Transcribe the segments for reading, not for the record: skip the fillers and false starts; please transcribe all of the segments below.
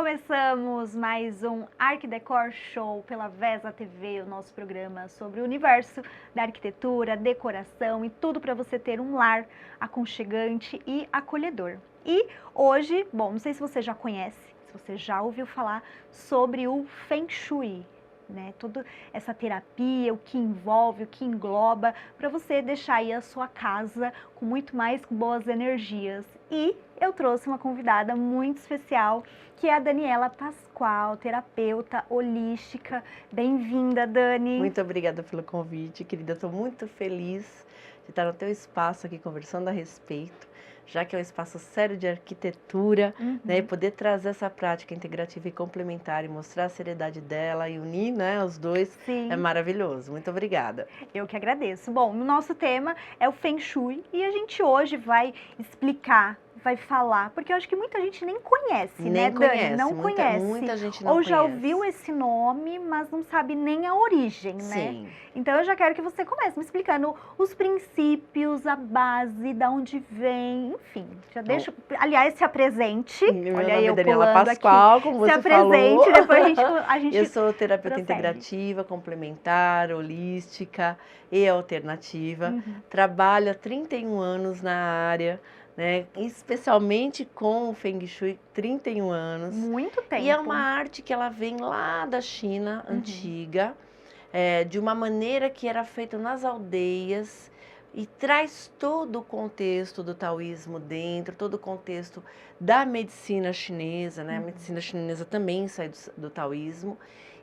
Começamos mais um Arquidecor Show pela VESA TV, o nosso programa sobre o universo da arquitetura, decoração e tudo para você ter um lar aconchegante e acolhedor. E hoje, bom, não sei se você já conhece, se você já ouviu falar sobre o Feng Shui, né? Toda essa terapia, o que envolve, o que engloba, para você deixar aí a sua casa com muito mais boas energias. E eu trouxe uma convidada muito especial, que é a Daniela Pascoal, terapeuta holística. Bem-vinda, Dani. Muito obrigada pelo convite, querida. Estou muito feliz de estar no teu espaço aqui conversando a respeito, já que é um espaço sério de arquitetura, né, e poder trazer essa prática integrativa e complementar e mostrar a seriedade dela e unir, né, os dois. Sim. É maravilhoso. Muito obrigada. Eu que agradeço. Bom, o nosso tema é o Feng Shui e a gente hoje vai explicar, vai falar, porque eu acho que muita gente nem conhece, né, Dani? Não conhece. Muita gente não Ou já conhece. ouviu esse nome, mas não sabe nem a origem, né? Sim. Então eu já quero que você comece me explicando os princípios, a base, da onde vem, enfim. Já deixa, aliás, se apresente. Meu Olha nome eu é Daniela pulando Pascoal, aqui. como Se você falou. apresente, depois a gente Eu sou terapeuta prossegue. integrativa, complementar, holística e alternativa. Trabalho há 31 anos na área, né? Especialmente com o Feng Shui, 31 anos. Muito tempo. E é uma arte que ela vem lá da China antiga, de uma maneira que era feita nas aldeias e traz todo o contexto do taoísmo dentro, todo o contexto da medicina chinesa, né? A medicina chinesa também sai do taoísmo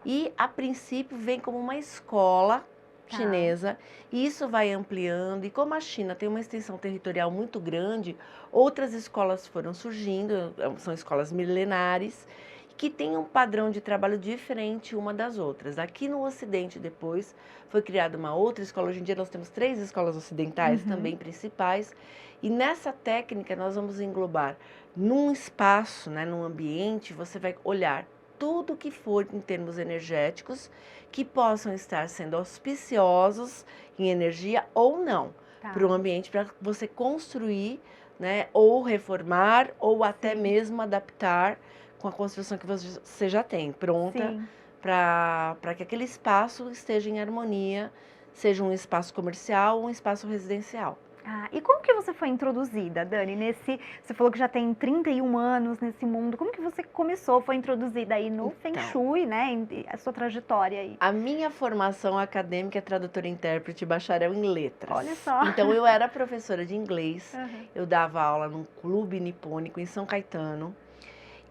e, a princípio, vem como uma escola chinesa, e isso vai ampliando, e como a China tem uma extensão territorial muito grande, outras escolas foram surgindo, são escolas milenares, que têm um padrão de trabalho diferente uma das outras. Aqui no Ocidente, depois, foi criada uma outra escola. Hoje em dia nós temos 3 escolas ocidentais também principais, e nessa técnica nós vamos englobar num espaço, né, num ambiente, você vai olhar tudo que for em termos energéticos que possam estar sendo auspiciosos em energia ou não, para um ambiente, para você construir, né, ou reformar, ou até mesmo adaptar com a construção que você já tem pronta, para que aquele espaço esteja em harmonia, seja um espaço comercial ou um espaço residencial. E como que você foi introduzida, Dani, você falou que já tem 31 anos nesse mundo, como que você começou, foi introduzida aí no Feng Shui, né, a sua trajetória aí? A minha formação acadêmica é tradutora e intérprete, bacharel em letras. Olha só. Então eu era professora de inglês, eu dava aula num clube nipônico em São Caetano,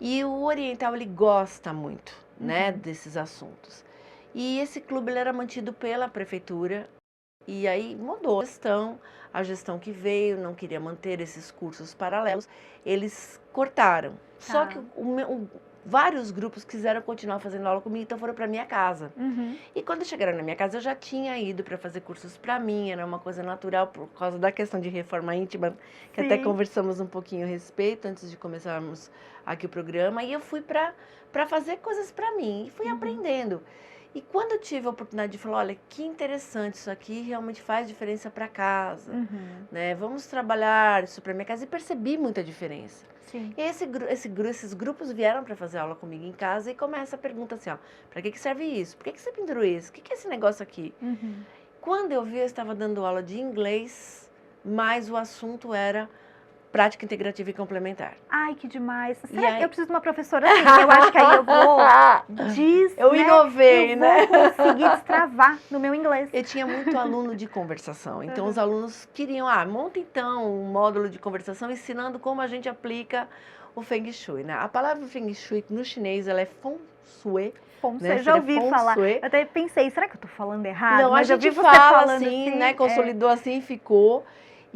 e o oriental ele gosta muito, né, desses assuntos. E esse clube ele era mantido pela prefeitura, e aí mudou a gestão que veio não queria manter esses cursos paralelos, eles cortaram. Só que vários grupos quiseram continuar fazendo aula comigo, então foram para minha casa. E quando chegaram na minha casa, eu já tinha ido para fazer cursos para mim, era uma coisa natural por causa da questão de reforma íntima, que até conversamos um pouquinho a respeito antes de começarmos aqui o programa, e eu fui para fazer coisas para mim, e fui aprendendo. E quando eu tive a oportunidade de falar, olha, que interessante, isso aqui realmente faz diferença para casa, né? Vamos trabalhar isso para minha casa, e percebi muita diferença. E esses grupos vieram para fazer aula comigo em casa e começa a pergunta assim, ó, para que serve isso? Por que você pendurou isso? O que é esse negócio aqui? Quando eu vi, eu estava dando aula de inglês, mas o assunto era prática integrativa e complementar. Ai, que demais. Será que eu preciso de uma professora assim? Eu acho que aí eu vou eu inovei, né? Eu vou conseguir destravar no meu inglês. Eu tinha muito aluno de conversação, então os alunos queriam, monta então um módulo de conversação ensinando como a gente aplica o Feng Shui, né? A palavra Feng Shui no chinês, ela é Feng Shui. Né? Já ouvi falar. Eu até pensei, será que eu tô falando errado? Não, mas a gente eu vi você fala falando assim, né? Consolidou assim e ficou.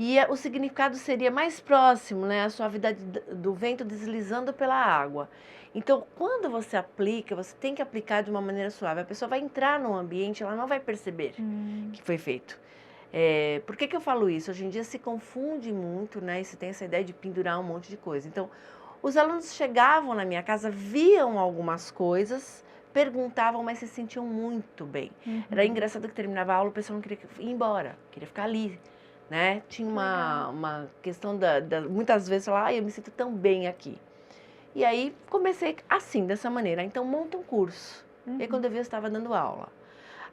E o significado seria mais próximo, né? A suavidade do vento deslizando pela água. Então, quando você aplica, você tem que aplicar de uma maneira suave. A pessoa vai entrar no ambiente, ela não vai perceber que foi feito. Por que eu falo isso? Hoje em dia se confunde muito, né? E se tem essa ideia de pendurar um monte de coisa. Então, os alunos chegavam na minha casa, viam algumas coisas, perguntavam, mas se sentiam muito bem. Era engraçado que terminava a aula, o pessoal não queria ir embora, queria ficar ali. Né? Tinha uma questão muitas vezes falar, eu me sinto tão bem aqui. E aí comecei assim, dessa maneira. Então monta um curso. E aí Uhum. quando eu vi, eu estava dando aula.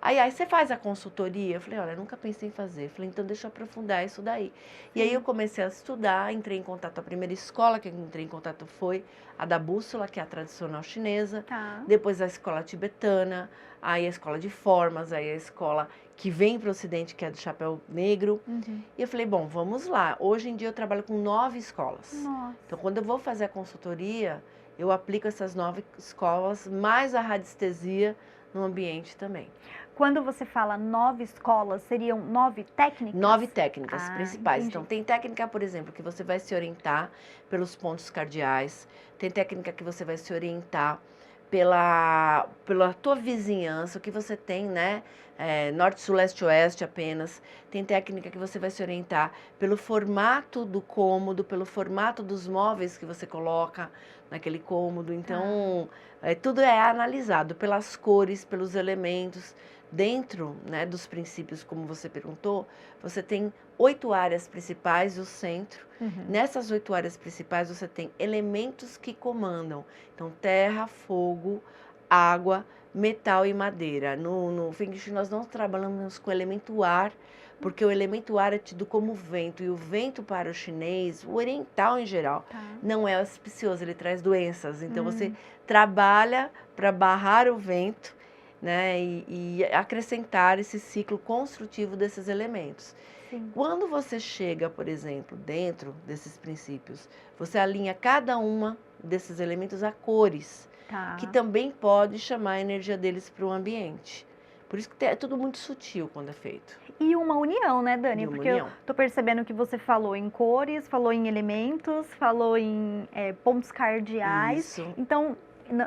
Aí você faz a consultoria? Eu falei, olha, eu nunca pensei em fazer. Eu falei, então deixa eu aprofundar isso daí. E aí eu comecei a estudar, entrei em contato, a primeira escola que eu entrei em contato foi a da Bússola, que é a tradicional chinesa. Tá. Depois a escola tibetana, aí a escola de formas, aí a escola que vem para o Ocidente, que é do chapéu negro. Uhum. E eu falei, bom, vamos lá. Hoje em dia eu trabalho com 9 escolas. Nossa. Então, quando eu vou fazer a consultoria, eu aplico essas 9 escolas, mais a radiestesia no ambiente também. Quando você fala 9 escolas, seriam 9 técnicas? 9 técnicas principais. Entendi. Então, tem técnica, por exemplo, que você vai se orientar pelos pontos cardeais. Tem técnica que você vai se orientar pela tua vizinhança, o que você tem, né? Norte, sul, leste, oeste apenas. Tem técnica que você vai se orientar pelo formato do cômodo, pelo formato dos móveis que você coloca naquele cômodo. Então, tudo é analisado pelas cores, pelos elementos. Dentro, né, dos princípios, como você perguntou, você tem 8 áreas principais e o centro. Uhum. Nessas 8 áreas principais, você tem elementos que comandam. Então, terra, fogo, água, metal e madeira. No Feng Shui, nós não trabalhamos com o elemento ar, porque o elemento ar é tido como vento. E o vento para o chinês, o oriental em geral, não é auspicioso, ele traz doenças. Então, você trabalha para barrar o vento, né, e acrescentar esse ciclo construtivo desses elementos. Sim. Quando você chega, por exemplo, dentro desses princípios, você alinha cada uma desses elementos a cores, que também pode chamar a energia deles para o ambiente. Por isso que é tudo muito sutil quando é feito. E uma união, né, Dani? E uma Porque união. eu tô percebendo que você falou em cores, falou em elementos, falou em pontos cardeais. Isso. Então,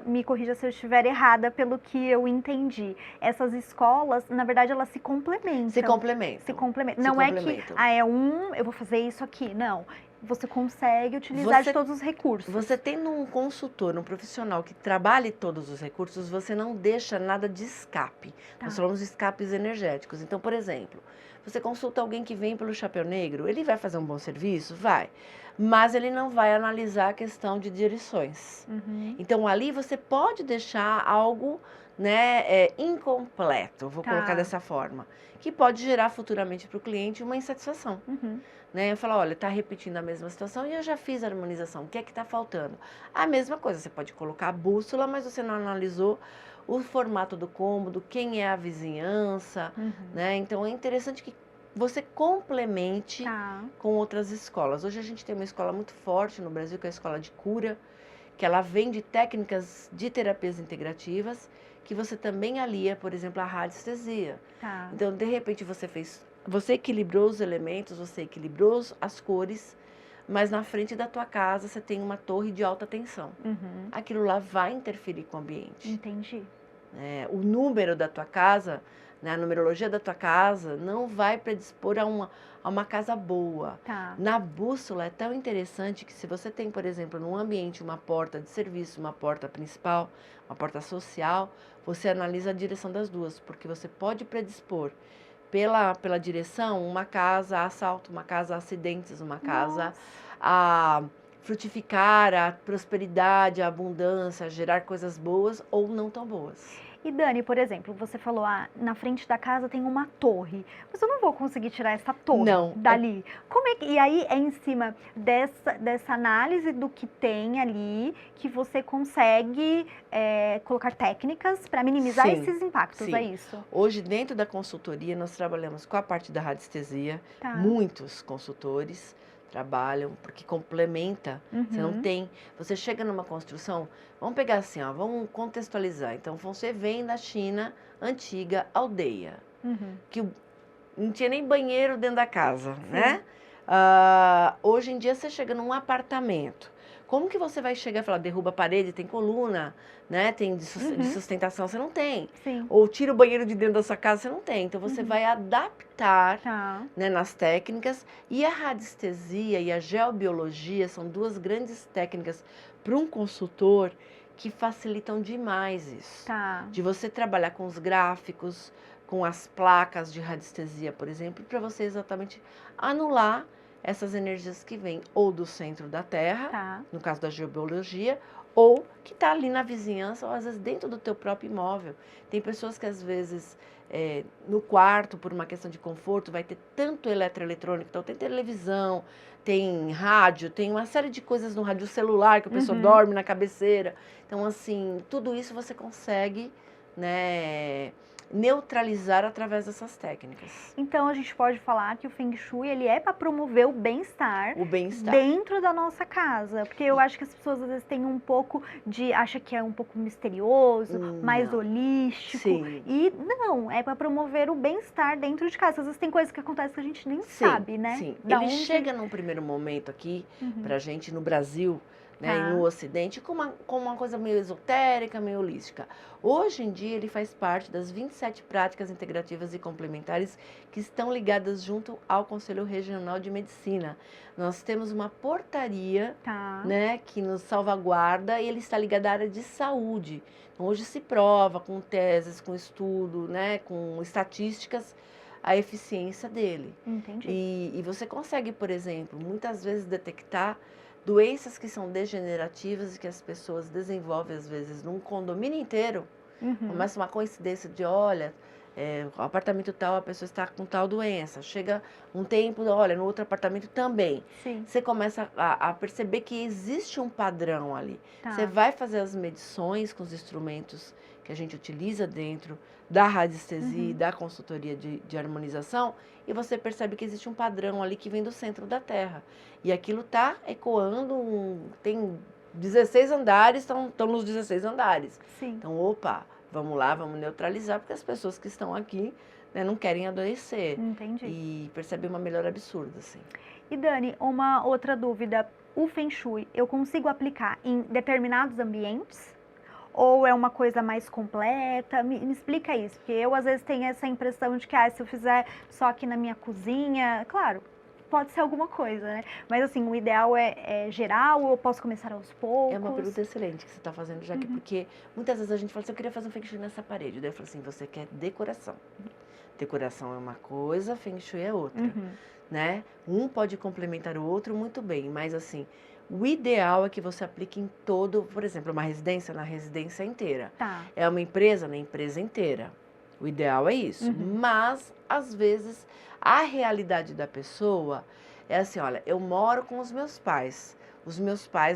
me corrija se eu estiver errada pelo que eu entendi. Essas escolas, na verdade, elas se complementam. Se complementam. Se complementam. Se Não é que, complementam. eu vou fazer isso aqui. Não. Você consegue utilizar de todos os recursos. Você tendo um consultor, um profissional que trabalhe todos os recursos, você não deixa nada de escape. Nós falamos de escapes energéticos. Então, por exemplo, você consulta alguém que vem pelo chapéu negro, ele vai fazer um bom serviço? Vai. Mas ele não vai analisar a questão de direções. Uhum. Então, ali você pode deixar algo, né, incompleto, vou colocar dessa forma, que pode gerar futuramente para o cliente uma insatisfação. Uhum. Né? Eu falo, olha, está repetindo a mesma situação e eu já fiz a harmonização, o que é que está faltando? A mesma coisa, você pode colocar a bússola, mas você não analisou o formato do cômodo, quem é a vizinhança, né? Então, é interessante que você complemente com outras escolas. Hoje a gente tem uma escola muito forte no Brasil, que é a escola de cura, que ela vem de técnicas de terapias integrativas, que você também alia, por exemplo, a radiestesia. Então, de repente, você equilibrou os elementos, você equilibrou as cores, mas na frente da tua casa você tem uma torre de alta tensão. Aquilo lá vai interferir com o ambiente. Entendi. O número da tua casa, né, a numerologia da tua casa não vai predispor a uma casa boa. Na bússola é tão interessante que se você tem, por exemplo, num ambiente uma porta de serviço, uma porta principal, uma porta social, você analisa a direção das duas, porque você pode predispor pela direção uma casa a assalto, uma casa a acidentes, uma casa a frutificar, a prosperidade, a abundância, a gerar coisas boas ou não tão boas. E Dani, por exemplo, você falou, na frente da casa tem uma torre, mas eu não vou conseguir tirar essa torre dali. Como é que, e aí é em cima dessa análise do que tem ali que você consegue colocar técnicas para minimizar esses impactos, é isso? Hoje, dentro da consultoria, nós trabalhamos com a parte da radiestesia, muitos consultores trabalham, porque complementa, você não tem, você chega numa construção, vamos pegar assim, vamos contextualizar, então você vem da China, antiga aldeia, que não tinha nem banheiro dentro da casa, né? Hoje em dia você chega num apartamento, como que você vai chegar e falar, derruba a parede, tem coluna, né? Tem de sustentação, você não tem. Ou tira o banheiro de dentro da sua casa, você não tem. Então, você vai adaptar né, nas técnicas. E a radiestesia e a geobiologia são duas grandes técnicas para um consultor que facilitam demais isso. De você trabalhar com os gráficos, com as placas de radiestesia, por exemplo, para você exatamente anular essas energias que vêm ou do centro da Terra, no caso da geobiologia, ou que está ali na vizinhança, ou às vezes dentro do teu próprio imóvel. Tem pessoas que às vezes no quarto, por uma questão de conforto, vai ter tanto eletroeletrônico, então tem televisão, tem rádio, tem uma série de coisas no rádio celular que a pessoa dorme na cabeceira. Então, assim, tudo isso você consegue, né, neutralizar através dessas técnicas. Então a gente pode falar que o Feng Shui ele é para promover o bem-estar dentro da nossa casa, porque eu acho que as pessoas às vezes têm um pouco acha que é um pouco misterioso, mais holístico, Sim. e não, é para promover o bem-estar dentro de casa. Às vezes tem coisas que acontecem que a gente nem sabe, né? Sim. Ele chega num primeiro momento aqui pra gente no Brasil, né, e no Ocidente, com uma coisa meio esotérica, meio holística. Hoje em dia, ele faz parte das 27 práticas integrativas e complementares que estão ligadas junto ao Conselho Regional de Medicina. Nós temos uma portaria, né, que nos salvaguarda, e ele está ligado à área de saúde. Então, hoje se prova com teses, com estudo, né, com estatísticas, a eficiência dele. Entendi. E você consegue, por exemplo, muitas vezes detectar doenças que são degenerativas e que as pessoas desenvolvem, às vezes, num condomínio inteiro. Começa uma coincidência de, olha, o apartamento tal, a pessoa está com tal doença. Chega um tempo, olha, no outro apartamento também. Sim. Você começa a perceber que existe um padrão ali. Você vai fazer as medições com os instrumentos que a gente utiliza dentro da radiestesia e da consultoria de harmonização, e você percebe que existe um padrão ali que vem do centro da Terra. E aquilo está ecoando, tem 16 andares, estão nos 16 andares. Sim. Então, opa, vamos lá, vamos neutralizar, porque as pessoas que estão aqui, né, não querem adoecer. Entendi. E perceber uma melhora absurda, assim. E Dani, uma outra dúvida, o Feng Shui, eu consigo aplicar em determinados ambientes? Ou é uma coisa mais completa? Me explica isso, porque eu às vezes tenho essa impressão de que se eu fizer só aqui na minha cozinha, claro, pode ser alguma coisa, né? Mas assim, o ideal é geral ou eu posso começar aos poucos? É uma pergunta excelente que você está fazendo, já que porque muitas vezes a gente fala assim, eu queria fazer um Feng Shui nessa parede. Daí eu falo assim, você quer decoração. Decoração é uma coisa, Feng Shui é outra, né? Um pode complementar o outro muito bem, mas assim, o ideal é que você aplique em todo, por exemplo, uma residência, na residência inteira. É uma empresa, na empresa inteira. O ideal é isso. Mas, às vezes, a realidade da pessoa é assim, olha, eu moro com os meus pais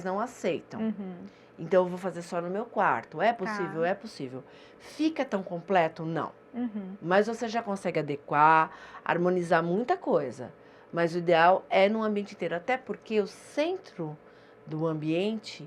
não aceitam. Então, eu vou fazer só no meu quarto. É possível? É possível. Fica tão completo? Não. Mas você já consegue adequar, harmonizar muita coisa. Mas o ideal é no ambiente inteiro. Até porque o centro do ambiente,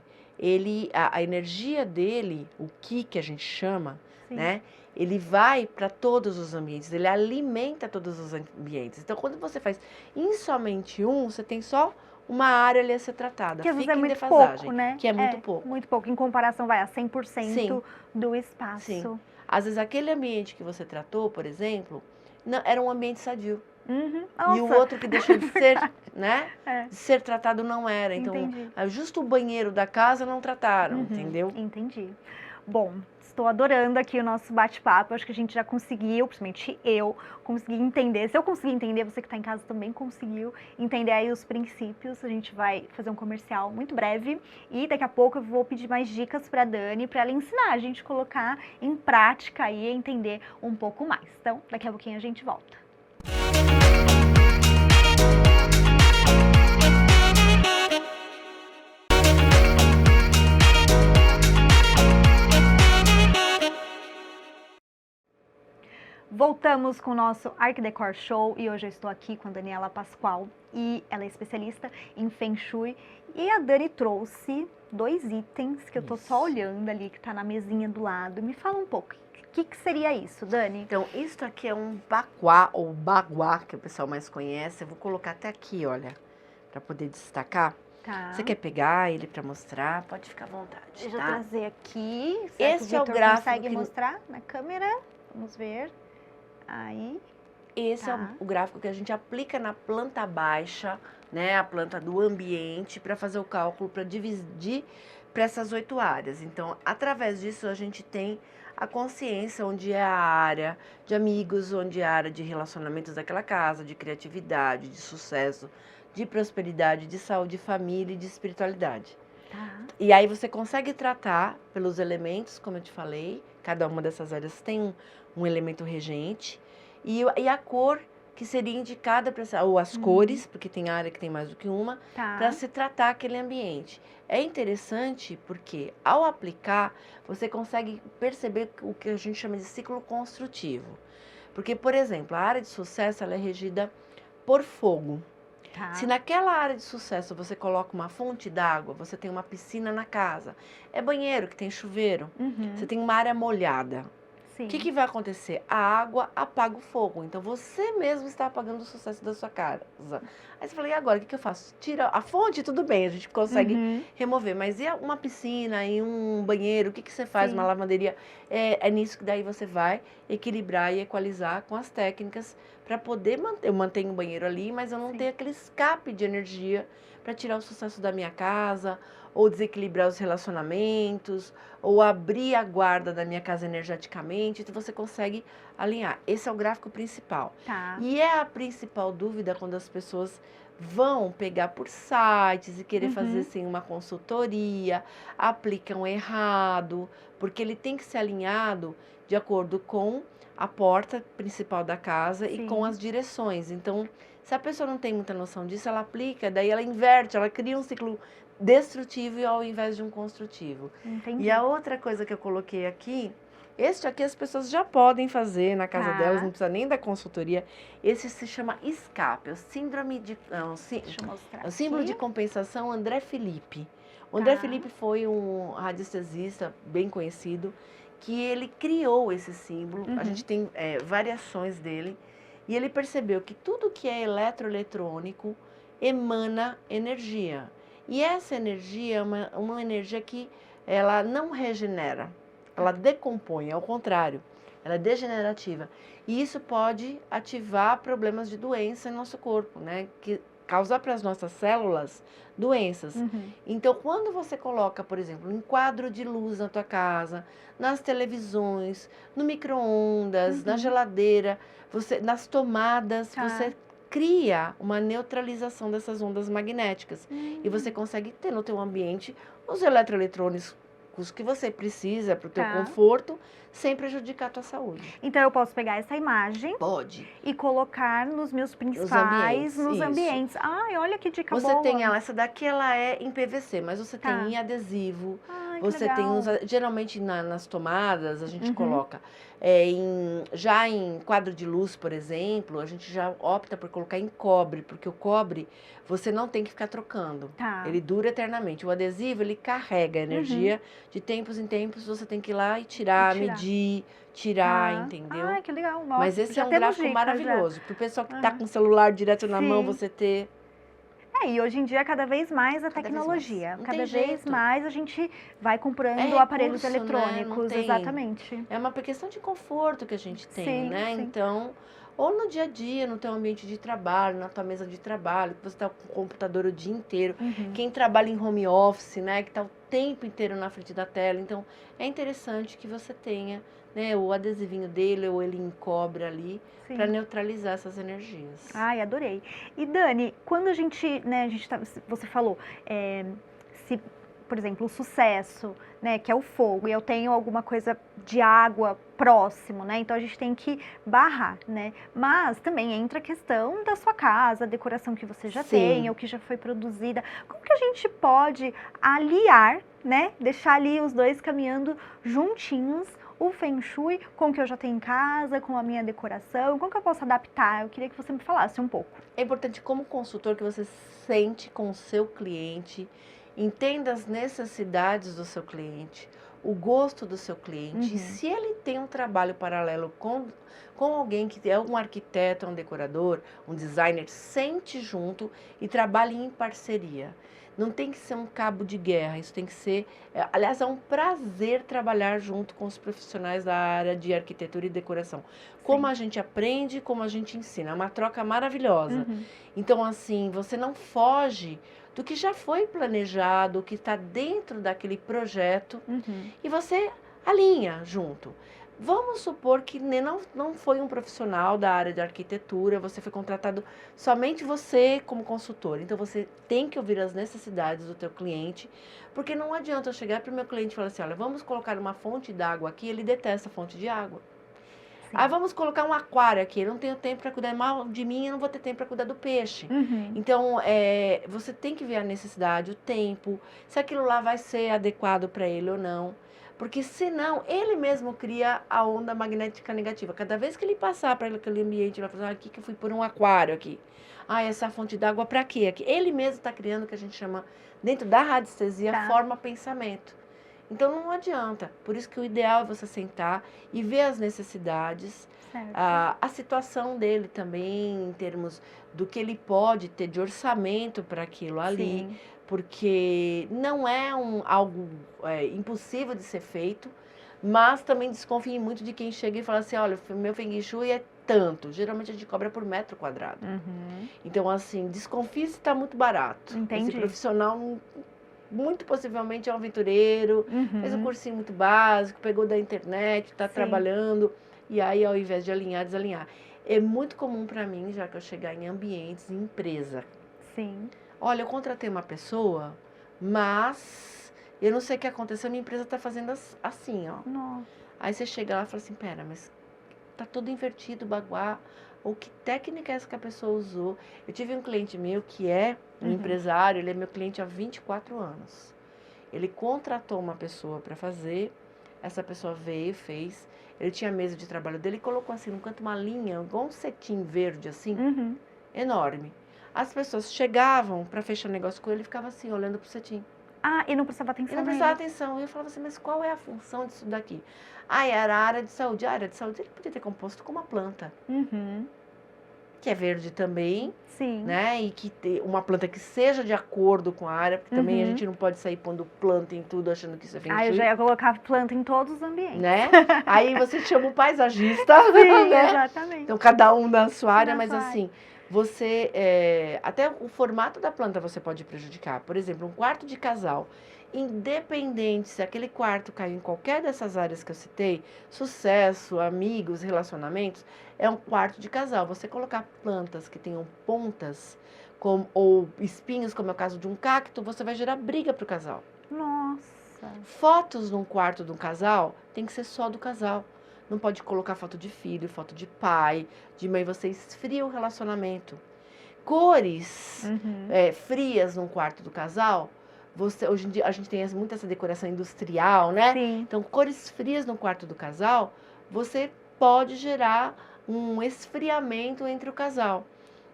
a energia dele, o Qi que a gente chama, né? Ele vai para todos os ambientes, ele alimenta todos os ambientes. Então, quando você faz em somente um, você tem só uma área ali a ser tratada. Que às vezes Fica é em muito defasagem, pouco, né? que é muito pouco. Muito pouco, em comparação, a 100% do espaço. Sim. Às vezes, aquele ambiente que você tratou, por exemplo, não, era um ambiente sadio. E o outro que deixou de ser, né? De ser tratado não era. Então, justo o banheiro da casa não trataram, entendeu? Entendi. Bom, estou adorando aqui o nosso bate-papo. Acho que a gente já conseguiu, principalmente eu, consegui entender. Se eu conseguir entender, você que está em casa também conseguiu entender aí os princípios. A gente vai fazer um comercial muito breve e daqui a pouco eu vou pedir mais dicas para a Dani, para ela ensinar a gente a colocar em prática e entender um pouco mais. Então, daqui a pouquinho a gente volta. Voltamos com o nosso Art Decor Show e hoje eu estou aqui com a Daniela Pascoal e ela é especialista em Feng Shui. E a Dani trouxe 2 itens que eu tô só olhando ali, que tá na mesinha do lado. Me fala um pouco, o que seria isso, Dani? Então, isso aqui é um baguá, ou baguá, que o pessoal mais conhece. Eu vou colocar até aqui, olha, para poder destacar. Você quer pegar ele para mostrar? Pode ficar à vontade. Deixa eu trazer aqui. Esse é o gráfico consegue mostrar na câmera? Vamos ver. Aí. Esse é o gráfico que a gente aplica na planta baixa, né? A planta do ambiente, para fazer o cálculo, para dividir para essas 8 áreas. Então, através disso, a gente tem a consciência onde é a área de amigos, onde é a área de relacionamentos daquela casa, de criatividade, de sucesso, de prosperidade, de saúde, família e de espiritualidade. Tá. E aí você consegue tratar pelos elementos, como eu te falei, cada uma dessas áreas tem um elemento regente, e a cor que seria indicada para ou as cores, porque tem área que tem mais do que uma, Tá. para se tratar aquele ambiente. É interessante porque ao aplicar, você consegue perceber o que a gente chama de ciclo construtivo. Porque, por exemplo, a área de sucesso ela é regida por fogo. Tá. Se naquela área de sucesso você coloca uma fonte d'água, você tem uma piscina na casa, é banheiro que tem chuveiro, você tem uma área molhada. Sim. O que vai acontecer? A água apaga o fogo. Então você mesmo está apagando o sucesso da sua casa. Aí você fala, e agora? O que eu faço? Tira a fonte, tudo bem, a gente consegue remover. Mas e uma piscina e um banheiro? O que você faz? Sim. Uma lavanderia? É nisso que daí você vai equilibrar e equalizar com as técnicas para poder manter. Eu mantenho o banheiro ali, mas eu não tenho aquele escape de energia para tirar o sucesso da minha casa, ou desequilibrar os relacionamentos, ou abrir a guarda da minha casa energeticamente, então você consegue alinhar. Esse é o gráfico principal. Tá. E é a principal dúvida quando as pessoas vão pegar por sites e querer fazer assim, uma consultoria, aplicam errado, porque ele tem que ser alinhado de acordo com a porta principal da casa e com as direções. Então, se a pessoa não tem muita noção disso, ela aplica, daí ela inverte, ela cria um ciclo destrutivo ao invés de um construtivo. Entendi. E a outra coisa que eu coloquei aqui, este aqui as pessoas já podem fazer na casa delas, não precisa nem da consultoria. Esse se chama escape, o síndrome de... Deixa eu mostrar o símbolo aqui. de compensação André Felipe. O André Felipe foi um radiestesista bem conhecido, que ele criou esse símbolo. A gente tem variações dele. E ele percebeu que tudo que é eletroeletrônico emana energia. E essa energia é uma energia que ela não regenera, ela decompõe, ao contrário, ela é degenerativa. E isso pode ativar problemas de doença em nosso corpo, né? Que causar para as nossas células doenças. Então, quando você coloca, por exemplo, um quadro de luz na tua casa, nas televisões, no micro-ondas, na geladeira, nas tomadas, você cria uma neutralização dessas ondas magnéticas. E você consegue ter no teu ambiente os eletroeletrônicos que você precisa para o teu conforto, sem prejudicar a tua saúde. Então eu posso pegar essa imagem Pode. E colocar nos meus principais, nos ambientes. Ai, olha que dica boa. Você tem essa daqui, ela é em PVC, mas você tem em adesivo. Ai, você tem geralmente nas tomadas a gente coloca já em quadro de luz, por exemplo, a gente já opta por colocar em cobre, porque o cobre você não tem que ficar trocando. Ele dura eternamente. O adesivo, ele carrega energia de tempos em tempos, você tem que ir lá e tirar. Medir, entendeu? Ai, que legal. Nossa, mas esse é um gráfico maravilhoso. Para o pessoal que está com o celular direto na mão, você ter... E hoje em dia, cada vez mais a tecnologia. Cada vez mais a gente vai comprando aparelhos eletrônicos. Né? Exatamente. É uma questão de conforto que a gente tem, né? Então, ou no dia a dia, no teu ambiente de trabalho, na tua mesa de trabalho, que você está com o computador o dia inteiro. Quem trabalha em home office, né? Que está o tempo inteiro na frente da tela. Então, é interessante que você tenha, né, o adesivinho dele ou ele em cobre ali, para neutralizar essas energias. Ai, adorei. E Dani, quando a gente você falou, se, por exemplo, o sucesso, né, que é o fogo, e eu tenho alguma coisa de água próximo, né, então a gente tem que barrar, né, mas também entra a questão da sua casa, a decoração que você já tem, ou que já foi produzida. Como que a gente pode aliar, né, deixar ali os dois caminhando juntinhos, o Feng Shui com o que eu já tenho em casa, com a minha decoração, como que eu posso adaptar? Eu queria que você me falasse um pouco. É importante, como consultor, que você sente com o seu cliente, entenda as necessidades do seu cliente, o gosto do seu cliente. E se ele tem um trabalho paralelo com alguém que é um arquiteto, um decorador, um designer, sente junto e trabalhe em parceria. Não tem que ser um cabo de guerra, isso tem que ser... Aliás, é um prazer trabalhar junto com os profissionais da área de arquitetura e decoração. Como a gente aprende, como a gente ensina. É uma troca maravilhosa. Então, assim, você não foge do que já foi planejado, o que está dentro daquele projeto, e você alinha junto. Vamos supor que não foi um profissional da área de arquitetura, você foi contratado somente você como consultor. Então, você tem que ouvir as necessidades do teu cliente, porque não adianta eu chegar para o meu cliente e falar assim, olha, vamos colocar uma fonte d'água aqui, ele detesta a fonte de água. Sim. Aí vamos colocar um aquário aqui, eu não tenho tempo para cuidar mal de mim, eu não vou ter tempo para cuidar do peixe. Então, você tem que ver a necessidade, o tempo, se aquilo lá vai ser adequado para ele ou não. Porque senão, ele mesmo cria a onda magnética negativa. Cada vez que ele passar para aquele ambiente, ele vai falar, aqui que eu fui por um aquário aqui. Ah, essa fonte d'água para quê? Aqui. Ele mesmo está criando o que a gente chama, dentro da radiestesia, forma pensamento. Então não adianta. Por isso que o ideal é você sentar e ver as necessidades, a situação dele também, em termos do que ele pode ter de orçamento para aquilo ali. Sim. Porque não é algo impossível de ser feito, mas também desconfie muito de quem chega e fala assim, olha, o meu Feng Shui é tanto. Geralmente a gente cobra por metro quadrado. Então, assim, desconfie se está muito barato. Entendi. Esse profissional muito possivelmente é um aventureiro, fez um cursinho muito básico, pegou da internet, está trabalhando, e aí ao invés de alinhar, desalinhar. É muito comum para mim, já que eu chegar em ambientes, em empresa. Sim. Olha, eu contratei uma pessoa, mas eu não sei o que aconteceu, minha empresa está fazendo assim, ó. Nossa. Aí você chega lá e fala assim, pera, mas tá todo invertido, baguá. Ou que técnica é essa que a pessoa usou? Eu tive um cliente meu que é um empresário, ele é meu cliente há 24 anos. Ele contratou uma pessoa para fazer, essa pessoa veio, fez, ele tinha a mesa de trabalho dele e colocou assim, no canto uma linha, igual um cetim verde assim, enorme. As pessoas chegavam para fechar negócio com ele e ficavam assim, olhando pro cetim. Ah, e não prestava atenção. E não prestava atenção. E eu falava assim, mas qual é a função disso daqui? Ah, era a área de saúde. A área de saúde ele podia ter composto com uma planta. Que é verde também. Sim. Né? E que uma planta que seja de acordo com a área, porque também a gente não pode sair pondo planta em tudo, achando que isso é Feng Shui. Ah, eu já ia colocar planta em todos os ambientes. Né? Aí você chama o paisagista. Sim, né? exatamente. Então, cada um na sua área, mas assim... Você, até o formato da planta você pode prejudicar. Por exemplo, um quarto de casal, independente se aquele quarto caiu em qualquer dessas áreas que eu citei, sucesso, amigos, relacionamentos, é um quarto de casal. Você colocar plantas que tenham pontas ou espinhos, como é o caso de um cacto, você vai gerar briga para o casal. Nossa! Fotos num quarto de um casal tem que ser só do casal. Não pode colocar foto de filho, foto de pai, de mãe. Você esfria o relacionamento. Cores frias num quarto do casal. Hoje em dia a gente tem muito essa decoração industrial, né? Sim. Então, cores frias no quarto do casal, você pode gerar um esfriamento entre o casal.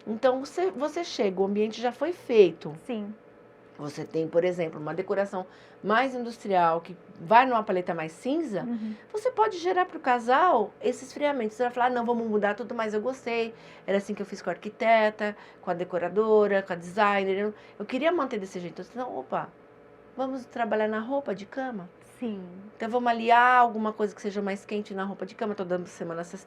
Então, você chega, o ambiente já foi feito. Sim. Você tem, por exemplo, uma decoração mais industrial, que vai numa paleta mais cinza, você pode gerar para o casal esse esfriamento. Você vai falar, não, vamos mudar tudo, mas eu gostei. Era assim que eu fiz com a arquiteta, com a decoradora, com a designer. Eu queria manter desse jeito. Então, opa, vamos trabalhar na roupa de cama? Sim. Então, vamos aliar alguma coisa que seja mais quente na roupa de cama. Toda semana vocês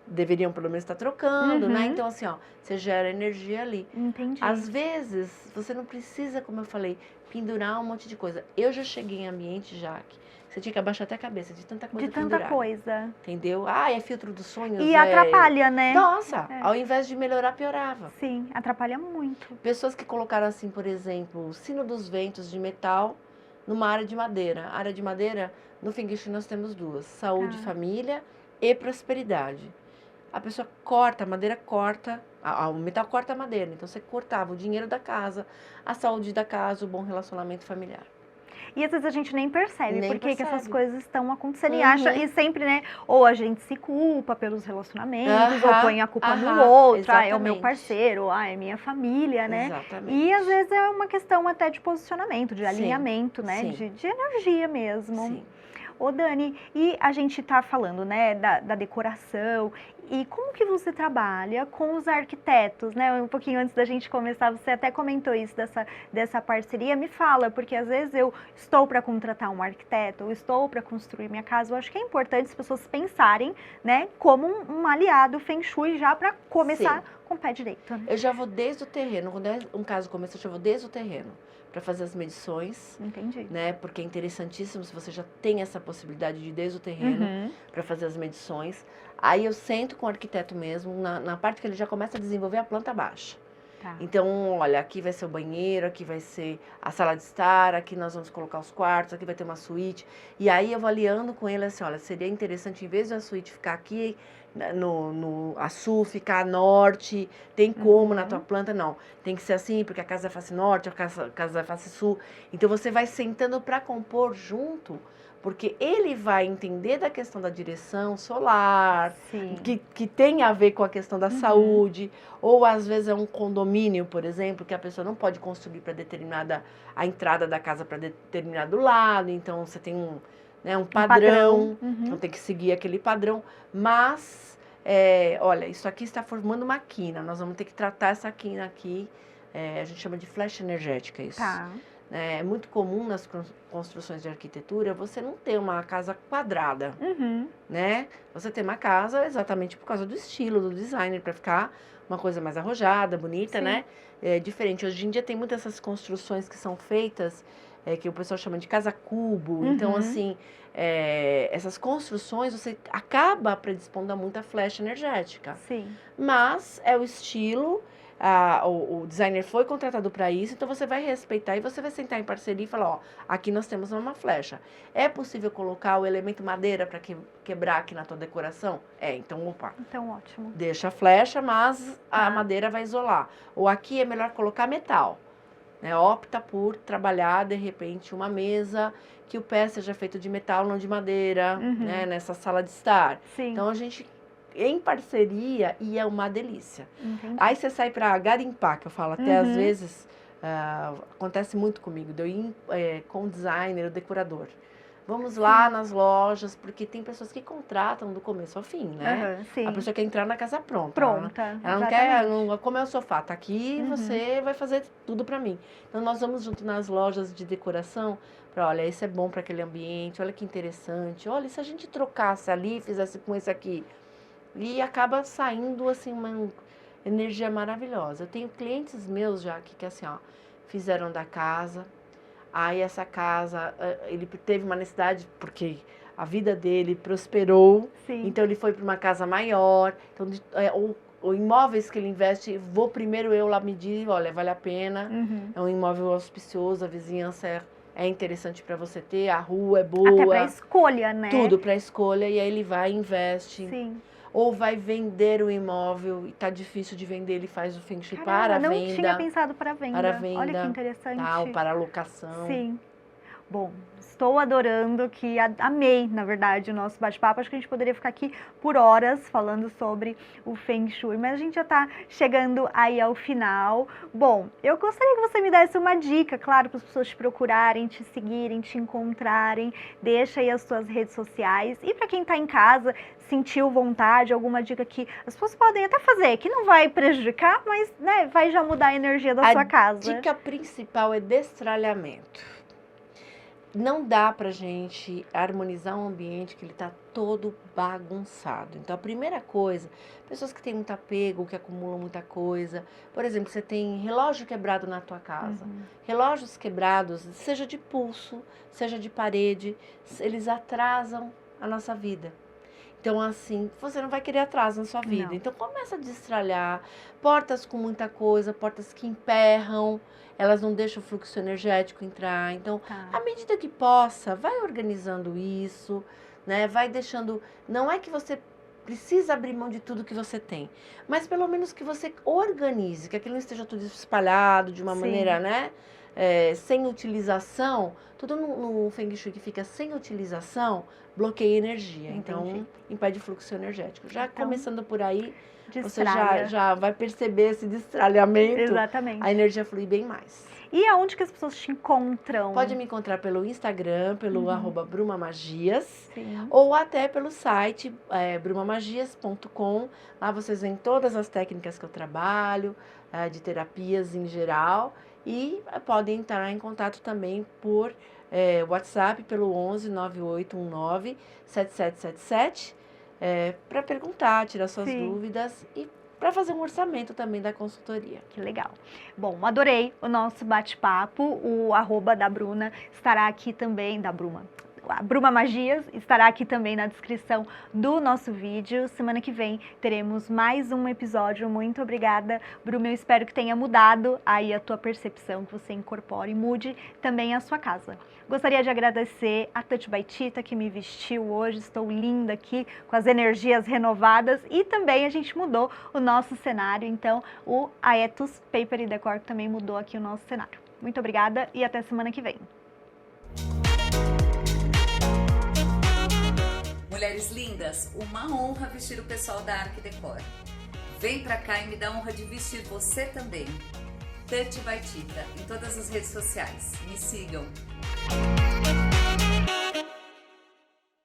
deveriam pelo menos estar trocando, né? Então, assim, ó, você gera energia ali. Entendi. Às vezes, você não precisa, como eu falei, pendurar um monte de coisa. Eu já cheguei em ambiente, Jaque, você tinha que abaixar até a cabeça de tanta coisa pendurada. De tanta coisa. Entendeu? Ah, é filtro dos sonhos. E atrapalha, né? Nossa, ao invés de melhorar, piorava. Sim, atrapalha muito. Pessoas que colocaram assim, por exemplo, o sino dos ventos de metal numa área de madeira. A área de madeira, no Feng Shui nós temos duas. Saúde, família e prosperidade. A pessoa corta, a madeira corta, o metal corta a madeira. Então, você cortava o dinheiro da casa, a saúde da casa, o bom relacionamento familiar. E às vezes a gente nem percebe Nem por que essas percebe. coisas estão acontecendo. E acha, e sempre, né? Ou a gente se culpa pelos relacionamentos, ou põe a culpa no outro. Ah, é o meu parceiro, ah, é minha família, né? Exatamente. E às vezes é uma questão até de posicionamento, de alinhamento, né? Sim. De energia mesmo. Sim. Ô Dani, e a gente tá falando, né, da decoração, e como que você trabalha com os arquitetos, né? Um pouquinho antes da gente começar, você até comentou isso, dessa parceria. Me fala, porque às vezes eu estou para contratar um arquiteto, ou estou para construir minha casa. Eu acho que é importante as pessoas pensarem, né, como um aliado Feng Shui já para começar com o pé direito, né? Eu já vou desde o terreno, quando é um caso como esse, eu já vou desde o terreno para fazer as medições, Entendi. né? Porque é interessantíssimo se você já tem essa possibilidade de ir desde o terreno Uhum. para fazer as medições. Aí eu sento com o arquiteto mesmo, na parte que ele já começa a desenvolver a planta baixa. Tá. Então, olha, aqui vai ser o banheiro, aqui vai ser a sala de estar, aqui nós vamos colocar os quartos, aqui vai ter uma suíte. E aí eu avaliando com ele assim, olha, seria interessante, em vez de a suíte ficar aqui, a sul, ficar a norte, tem como na tua planta? Não, tem que ser assim, porque a casa é face norte, a casa é face sul. Então você vai sentando para compor junto, porque ele vai entender da questão da direção solar, Sim. que tem a ver com a questão da saúde, ou às vezes é um condomínio, por exemplo, que a pessoa não pode construir para a entrada da casa para determinado lado, então você tem um padrão, então tem que seguir aquele padrão, mas, olha, isso aqui está formando uma quina, nós vamos ter que tratar essa quina aqui, a gente chama de flecha energética isso. Tá. É muito comum nas construções de arquitetura você não ter uma casa quadrada, né? Você tem uma casa exatamente por causa do estilo, do designer, para ficar uma coisa mais arrojada, bonita, Sim. né? É diferente. Hoje em dia tem muitas essas construções que são feitas, que o pessoal chama de casa cubo. Então, assim, essas construções você acaba predispondo a muita flecha energética. Sim. Mas é o estilo. O designer foi contratado para isso, então você vai respeitar e você vai sentar em parceria e falar, ó, aqui nós temos uma flecha. É possível colocar o elemento madeira para quebrar aqui na tua decoração? Então, opa. Então, ótimo. Deixa a flecha, mas a madeira vai isolar. Ou aqui é melhor colocar metal. Né? Opta por trabalhar, de repente, uma mesa que o pé seja feito de metal, não de madeira, né? Nessa sala de estar. Sim. Então, a gente em parceria e é uma delícia. Entendi. Aí você sai para garimpar, que eu falo, até às vezes acontece muito comigo, de eu ir com o designer, o decorador. Vamos lá nas lojas, porque tem pessoas que contratam do começo ao fim, né? Sim. A pessoa quer entrar na casa pronta. Pronta. Ela não quer, como é o sofá, tá aqui, você vai fazer tudo para mim. Então nós vamos junto nas lojas de decoração, para olha, esse é bom para aquele ambiente, olha que interessante. Olha, e se a gente trocasse ali, fizesse com esse aqui? E acaba saindo, assim, uma energia maravilhosa. Eu tenho clientes meus já que assim, ó, fizeram da casa. Aí essa casa, ele teve uma necessidade, porque a vida dele prosperou. Sim. Então ele foi para uma casa maior. Então, os imóveis que ele investe, vou primeiro eu lá medir, olha, vale a pena. É um imóvel auspicioso, a vizinhança é interessante para você ter, a rua é boa. Até para escolha, né? Tudo para escolha, e aí ele vai e investe. Sim. Ou vai vender o imóvel e tá difícil de vender, ele faz o Feng Shui para a venda. Não tinha pensado para venda. Para venda. Olha que interessante. Ou para locação. Sim. Bom, estou adorando, que amei, na verdade, o nosso bate-papo. Acho que a gente poderia ficar aqui por horas falando sobre o Feng Shui, mas a gente já está chegando aí ao final. Bom, eu gostaria que você me desse uma dica, claro, para as pessoas te procurarem, te seguirem, te encontrarem. Deixa aí as suas redes sociais. E para quem está em casa, sentiu vontade, alguma dica que as pessoas podem até fazer, que não vai prejudicar, mas né, vai já mudar a energia da sua casa. A dica principal é destralhamento. Não dá pra gente harmonizar um ambiente que ele tá todo bagunçado. Então, a primeira coisa, pessoas que têm muito apego, que acumulam muita coisa. Por exemplo, você tem relógio quebrado na tua casa. Relógios quebrados, seja de pulso, seja de parede, eles atrasam a nossa vida. Então, assim, você não vai querer atraso na sua vida. Não. Então, começa a destralhar. Portas com muita coisa, portas que emperram, elas não deixam o fluxo energético entrar. Então, à medida que possa, vai organizando isso, né? Vai deixando... Não é que você precisa abrir mão de tudo que você tem, mas pelo menos que você organize, que aquilo não esteja tudo espalhado de uma maneira, né? Sem utilização. Tudo no Feng Shui que fica sem utilização, bloqueia energia. Entendi. Então, impede fluxo energético. Já então, começando por aí, destralha. você já vai perceber esse destralhamento. Exatamente. A energia flui bem mais. E aonde que as pessoas te encontram? Pode me encontrar pelo Instagram, pelo @brumamagias. Sim. Ou até pelo site brumamagias.com. Lá vocês veem todas as técnicas que eu trabalho, de terapias em geral. E podem entrar em contato também por WhatsApp pelo 11 9819 7777 para perguntar, tirar suas dúvidas e para fazer um orçamento também da consultoria. Que legal. Bom, adorei o nosso bate-papo. O @ da Bruna estará aqui também, da Bruma. A Bruma Magias estará aqui também na descrição do nosso vídeo. Semana que vem teremos mais um episódio. Muito obrigada, Bruma. Eu espero que tenha mudado aí a tua percepção, que você incorpore e mude também a sua casa. Gostaria de agradecer a Touch by Tita, que me vestiu hoje. Estou linda aqui, com as energias renovadas. E também a gente mudou o nosso cenário. Então, o Aetos Paper Decor também mudou aqui o nosso cenário. Muito obrigada e até semana que vem. Mulheres lindas, uma honra vestir o pessoal da Arc Decor. Vem pra cá e me dá a honra de vestir você também. Touch by Tita, em todas as redes sociais. Me sigam.